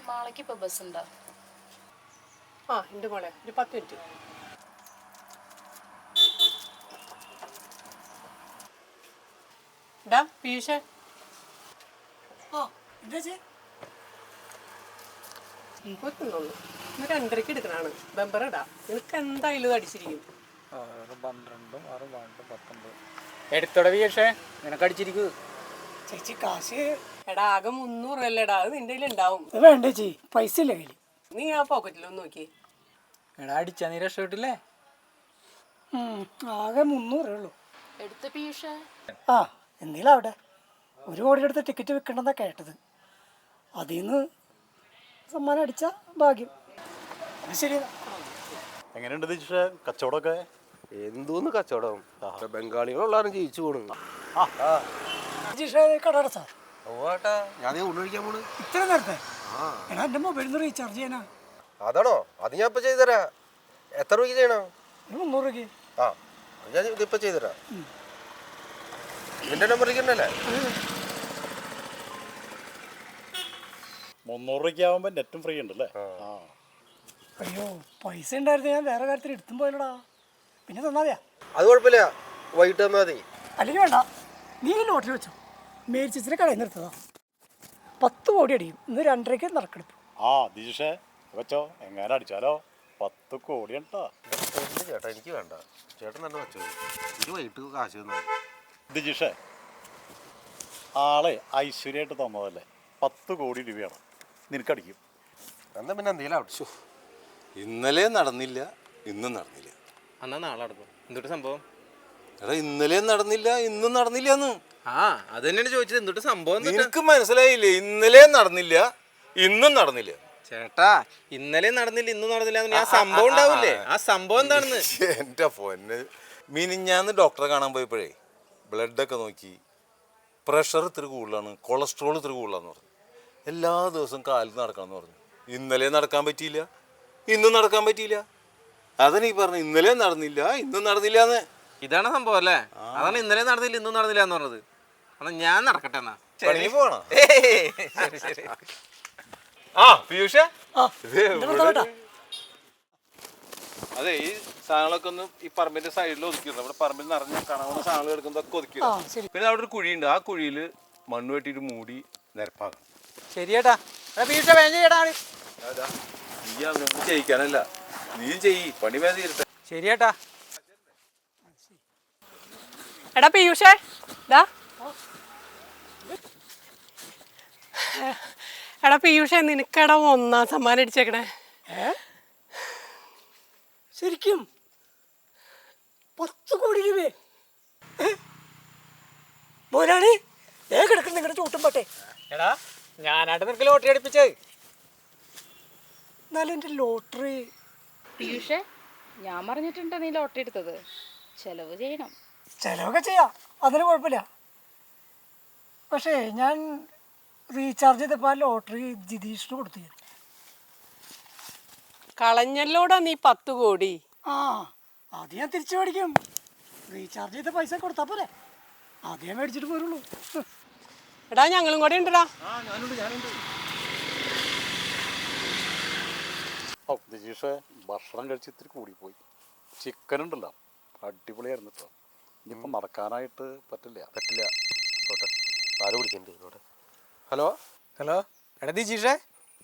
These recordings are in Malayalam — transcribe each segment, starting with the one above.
നാളേക്ക് ഇപ്പൊ ബസ് ഉണ്ടോ? ആ ഉണ്ട് മോളെ, ഒരു 10 മിനിറ്റ്. ഡാ പീയൂഷേ, ഇപ്പൊന്നുള്ളൂ ഇന്ന് 2:30 എടുക്കണാണ്. ബമ്പറിടാ, നിനക്ക് എന്തായാലും ഇത് അടിച്ചിരിക്കും. 6, 12, 6, 12, 19 എടുത്തോടെ പീയൂഷേ, നിനക്ക് അടിച്ചിരിക്കൂ. ചേച്ചി കാശ് എടാ ആകെ 300 അല്ലേടാ, അത് നിന്റെ കയ്യിൽ ഉണ്ടാവും. വേണ്ട ചേച്ചി, പൈസ ഇല്ല കയ്യിൽ. നീ ആ പോക്കറ്റിലൊന്ന് നോക്കി. എടാ അടിച്ചാ നീ രക്ഷപ്പെട്ടില്ലേ? ആകെ 300 ഉള്ളൂ. എടുത്ത പീയൂഷ ആ എന്തെങ്കിലും അവിടെ 1 കോടി എടുത്ത് ടിക്കറ്റ് വെക്കണമെന്നാ കേട്ടത്. അതിൽ നിന്ന് സമ്മാനം അടിച്ച ഭാഗ്യം. ശരി. എങ്ങനെയുണ്ട് ദിശ കച്ചവടമൊക്കെ? എന്തോന്ന് കച്ചവടം, ബംഗാളികളുള്ളാരും ജയിച്ചു പോണു. കടാട സാർ, ഞാൻ ഉള്ളിക്കാൻ പോണ്. ഇത്ര നേരത്തെ എടാ എൻ്റെ മൊബൈലിൽ നിന്ന് റീചാർജ് ചെയ്യാനാ. അതാണോ? അത് ഞാൻ ഇപ്പൊ ചെയ്തുതരാ. എത്ര രൂപയ്ക്ക് ചെയ്യണോ? 300 രൂപയ്ക്ക്. ആ ഞാൻ ഇതിപ്പോ ചെയ്തുതരാ. നിന്റെ നമ്പറിലേക്ക് തന്നെയല്ലേ? 300 രൂപയ്ക്ക് ആവുമ്പോ നെറ്റും ഫ്രീ ഉണ്ടല്ലേ? അയ്യോ, പൈസ ഉണ്ടായിരുന്നു, ഞാൻ വേറെ കാര്യത്തിൽ എടുത്തും പോയല്ലോടാ. പിന്നെ തന്നാതെയാ. അത് കുഴപ്പമില്ല, വൈകിട്ട് തന്നാ മതി. അല്ലെങ്കിൽ വേണ്ട, നീ ലോട്ടറി വെച്ചോ. മേടിച്ചിട്ട് കടയിൽ നിന്ന് എടുത്തതാ. 10 കോടി അടിക്കും. ഇന്ന് 2:30 നറുക്കെടുപ്പ്. ആ ദിശ വെച്ചോ, എങ്ങനെ അടിച്ചാലോ 10 കോടി ഉണ്ടാ. ചേട്ടാ എനിക്ക് വേണ്ട, ചേട്ടൻ തന്നെ വെച്ചോ. ഇത് വൈകിട്ട് കാശ് തന്നാ മതി. ദിജിഷ ആളെ ഐശ്വര്യമായിട്ട് തന്നതല്ലേ, 10 കോടി രൂപയാണ് നിനക്കടിക്കും. എന്താ പിന്നെ എന്തെങ്കിലും അവിടെ? ഇന്നലെ നടന്നില്ല, ഇന്നും നടന്നില്ല. എന്നാ നാളെ നടക്കും. എന്തൊട്ട് സംഭവം? എടാ ഇന്നലെ നടന്നില്ല, ഇന്നും നടന്നില്ല എന്ന്. ആ അത് തന്നെയാണ് ചോദിച്ചത്, എന്തൊട്ട് സംഭവം? നിനക്ക് മനസ്സിലായില്ലേ? ഇന്നലെ നടന്നില്ല, ഇന്നും നടന്നില്ല. ചേട്ടാ ഇന്നലെ നടന്നില്ല ഇന്നും നടന്നില്ല, ആ സംഭവം ഉണ്ടാവില്ലേ? ആ സംഭവം എന്താണെന്ന്. എൻ്റെ പൊന്ന്, മിനിഞ്ഞാന്ന് ഡോക്ടറെ കാണാൻ പോയപ്പോഴേ ബ്ലഡൊക്കെ നോക്കി, പ്രഷർ ഇത്തിരി കൂടുതലാണ്, കൊളസ്ട്രോൾ ഇത്തിരി കൂടുതലാന്ന് പറഞ്ഞു. എല്ലാ ദിവസവും കാലിൽ നടക്കണമെന്ന് പറഞ്ഞു. ഇന്നലെ നടക്കാൻ പറ്റിയില്ല, ഇന്നും നടക്കാൻ പറ്റിയില്ല. അതെനിക്ക് പറഞ്ഞു, ഇന്നലെ നടന്നില്ല, ഇന്നും നടന്നില്ല എന്ന്. ഇതാണ് സംഭവം അല്ലേ? അതാണ് ഇന്നലെ നടന്നില്ല ഇന്നും നടന്നില്ല എന്ന് പറഞ്ഞത്. എന്നാ ഞാൻ നടക്കട്ടെ എന്നാ. പണി പോകണം. ശരി ശരി. ആ പീയൂഷ, അതെ ഈ സാധനങ്ങളൊക്കെ ഒന്ന് ഈ പറമ്പിന്റെ സൈഡിൽ ഒതുക്കിയിരുന്നു. നമ്മുടെ പറമ്പിൽ നിറഞ്ഞ കാണാവുന്ന സാധനങ്ങൾ എടുക്കുന്നതൊക്കെ ഒതുക്കിയിരുന്നു. പിന്നെ അവിടെ ഒരു കുഴിയുണ്ട്, ആ കുഴിയിൽ മണ്ണ് വെട്ടിയിട്ട് മൂടി നിരപ്പാക്കണം. ശരിയേട്ടാ. പീയൂഷ വേഗം ചെയ്യടാ. നീ അവനൊന്നും ചെയ്യിക്കാനല്ല, നീ ചെയ്യ്, പണി വേഗം തീരട്ടെ. ശരിയേട്ടാ. എടാ പീയൂഷേ, ദാ എടാ പീയൂഷേ, നിനക്കെടാ 1ാം സമ്മാനം അടിച്ചേക്കണേ. ശരിക്കും 10 കോടി രൂപ മോനാണ് കിടക്കുന്ന നിങ്ങളുടെ ചോട്ടും പട്ടെ. എടാ ഞാനായിട്ട് നിനക്ക് ലോട്ടറി അടിപ്പിച്ചേ. എന്നാലും എൻ്റെ ലോട്ടറി. പീയൂഷേ, ഞാൻ പറഞ്ഞിട്ടുണ്ട് നീ ലോട്ടറി എടുത്തത്. ചെലവ് ചെയ്യണം. ചിലവൊക്കെ ചെയ്യാം, അതിന് കുഴപ്പമില്ല. പക്ഷേ ഞാൻ റീചാർജ് ചെയ്തപ്പോൾ ആ ലോട്ടറി ജിതീഷിന് കൊടുത്തു. കളഞ്ഞല്ലോടാ നീ 10 കോടി. ആ അത് ഞാൻ തിരിച്ചു മേടിക്കും. റീചാർജ് ചെയ്ത പൈസ കൊടുത്താൽ പോലെ അത് ഞാൻ മേടിച്ചിട്ട് പോരുള്ളൂ. എടാ ഞങ്ങളും കൂടെ ഉണ്ടടാ. ഓ ദിജീഷ ഭക്ഷണം കഴിച്ച് ഇത്തിരി കൂടിപ്പോയി. ചിക്കൻ ഉണ്ടല്ലോ, അടിപൊളിയായിരുന്നു കേട്ടോ. ഇനിയിപ്പോൾ മറക്കാനായിട്ട് പറ്റില്ല. ആര് വിളിക്കണ്ടേ? Hello hello. എടാ ദിജീഷേ.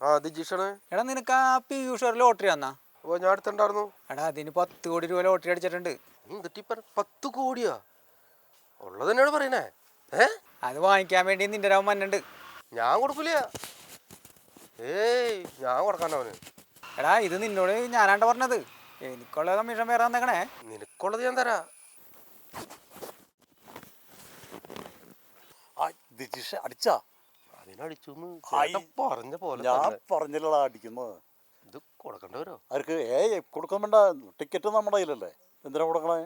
ആ ദിജീഷാണ്. എടാ നിനക്ക് ആ പീയൂഷ് ഒരു ലോട്ടറി തന്നാ? ഓ ഞാൻ അടുത്തുണ്ടായിരുന്നു. എടാ അതിന് 10 കോടി രൂപ ലോട്ടറി അടിച്ചിട്ടുണ്ട്. എന്നിട്ട് 10 കോടിയാ ഉള്ളത് തന്നെയാണ് പറയണേ? അത് വാങ്ങിക്കാൻ വേണ്ടി നിന്റെ രാവും മന്നുണ്ട്. ഞാൻ കൊടുക്കില്ല. ഏയ് ഞാൻ കൊടുക്കാനവന്. എടാ ഇത് നിന്നോട് ഞാനാണ്ട പറഞ്ഞത്. എനിക്കുള്ള കമ്മീഷൻ വേറെ തന്നേക്കണേ. നിനക്കുള്ളത് ഞാൻ തരാ. ദിജീഷ അടിച്ചാ? അതിനടിച്ചു പറഞ്ഞ പോലെ. ഞാൻ പറഞ്ഞില്ലടാ അടിക്കുന്നത്. ഇത് കൊടുക്കണ്ടവരോ? അവർക്ക് കൊടുക്കാൻ വേണ്ട, ടിക്കറ്റ് നമ്മുടെ കയ്യിലല്ലേ, എന്തിനാ കൊടുക്കണേ?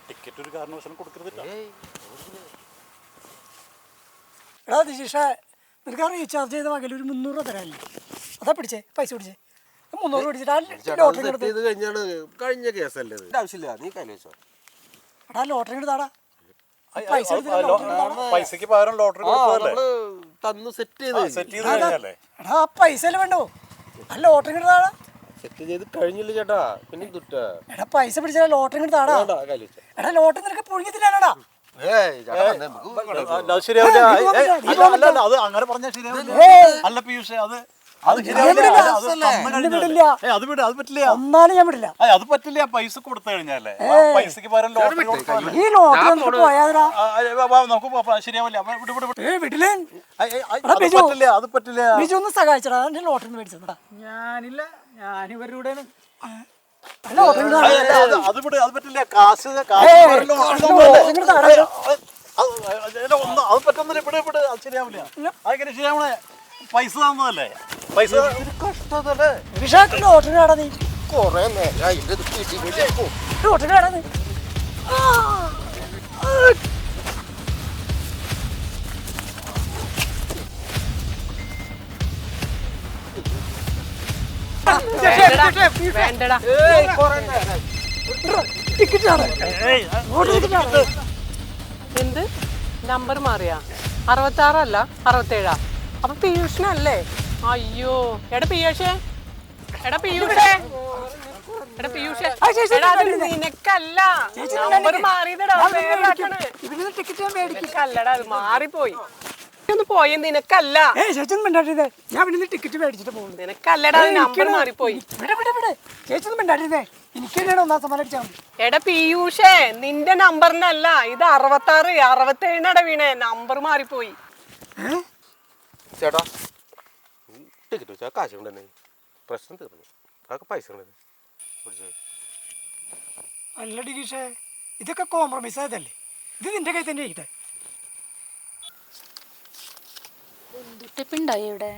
ടിക്കറ്റ് ഒരു കാരണവശാലും കൊടുക്കരുതില്ല. എടാ ദിശീഷ, നിനക്ക് ആ റീചാർജ് ചെയ്ത വകയിൽ ഒരു 300 രൂപ തരാനില്ലേ? അതാ പിടിച്ചേ, പൈസ പിടിച്ചേ. മുന്നൂറ് പിടിച്ചിട്ട് ആ ചേട്ടാ ലോട്ടറി സെറ്റ് എടുത്ത് ചെയ്ത് കഴിഞ്ഞാണ് കഴിഞ്ഞ കേസല്ലേ ഇത് ആവശ്യമില്ല നീ കയ്യിൽ വെച്ചോ എടാ ലോട്ടറി എടുത്താടാ പൈസക്ക് പകരം ലോട്ടറി ആ നമ്മള് തന്നു സെറ്റ് ചെയ്ത് സെറ്റ് ചെയ്ത് കഴിഞ്ഞല്ലേ എടാ ആ പൈസ അല്ലേ വേണ്ടോ ആ ലോട്ടറി എടുത്താടാ സെറ്റ് ചെയ്ത് കഴിഞ്ഞില്ല ചേട്ടാ പിന്നെ തുറ്റാ എടാ പൈസ പിടിച്ചാൽ ലോട്ടറി എടുത്താടാ കയ്യിൽ വെച്ചോ എടാ ലോട്ടറി നിനക്ക് പുഴുങ്ങിത്തില്ലാടാ ഏയ് ചേട്ടാ വന്നേ, നമുക്ക് അത് ശരിയാവില്ല അത് അങ്ങനെ പറഞ്ഞാൽ ശരിയാവില്ല അല്ല പീയൂഷേ അത് ശരിയാവില്ല അത് തന്നു കഴിഞ്ഞാലേ. വിടില്ല അത് വിട് അത് പറ്റില്ല ഒന്നാലും ഞാൻ വിടില്ല അത് പറ്റില്ല പൈസ കൊടുത്തു കഴിഞ്ഞാലേ പൈസക്ക് പകരം ലോട്ടറി കൊടുത്താലേ. ഈ ലോട്ടറി എന്നിട്ട് പോയാതിരാ നമുക്ക് ശരിയാവില്ല വിട് വിട് വിട്. വിടില്ലേ അത് പറ്റില്ല അത് പറ്റില്ല ബിജു ഒന്ന് സഹായിച്ചടാ എന്റെ ലോട്ടറി മേടിച്ചതാ ഞാനില്ല ഞാനിവരുടെ ലോട്ടറി അത് വിട് അത് പറ്റില്ല കാശ് പകരം ലോട്ടറി തന്നതല്ലേ. അത് പറ്റുന്നില്ല ഇവിടെ ഇവിടെ അത് ശരിയാവില്ല അതെങ്ങനെ ശരിയാവണേ പൈസ തന്നതല്ലേ പൈസ കഷ്ടതല്ലേ വിഷാക്ക് ലോട്ടറി ആടാ നീ കൊറേ നേരം അതിന്റെ ഇത് പിടി പിടി പോ. ലോട്ടറി ആടാ നീ വേണ്ടടാ ടിക്കറ്റ് ആണ് എന്ത് നമ്പർ മാറിയാ 66 അല്ല 67 അപ്പൊ പീയൂഷിനല്ലേ അയ്യോ എടാ പീയൂഷേ എടാ പീയൂഷേ എടാ പീയൂഷേ എടാ അത് നിനക്കല്ല നമ്പർ മാറിയതടാ ഇവിടുന്ന് ടിക്കറ്റ് ഞാൻ മേടിക്കും നിനക്കല്ലടാ അത് മാറിപ്പോയി ഒന്ന് പോയ നിനക്കല്ല ചേച്ചൊന്നും മിണ്ടാട്ടിരുന്നേ ഞാൻ ഇവിടുന്ന് ടിക്കറ്റ് മേടിച്ചിട്ട് പോകുന്നത് നിനക്കല്ലടാ നമ്പർ മാറിപ്പോയി ചേച്ചൊന്നും മിണ്ടാട്ടിരുന്നേ എനിക്ക് തന്നെയാണ് ഒന്നാം സമ്മാനം അടിച്ചാൽ മതി എടാ പീയൂഷേ നിന്റെ നമ്പറിനല്ല ഇത് 66 67 വീണേ നമ്പർ മാറിപ്പോയി ചേട്ടാ ടിക്കറ്റ് വെച്ചാൽ കാശ് ഉണ്ടെന്നെ പ്രശ്നം തീർന്നു അതൊക്കെ പൈസ ഉണ്ടെന്ന് പിടിച്ചോ അല്ല ഡിഗീഷേ ഇതൊക്കെ കോംപ്രമൈസ് ആയതല്ലേ ഇത് നിന്റെ കയ്യിൽ തന്നെ ഇരിക്കട്ടെ ടിപ്പിണ്ടായി ഇവിടെ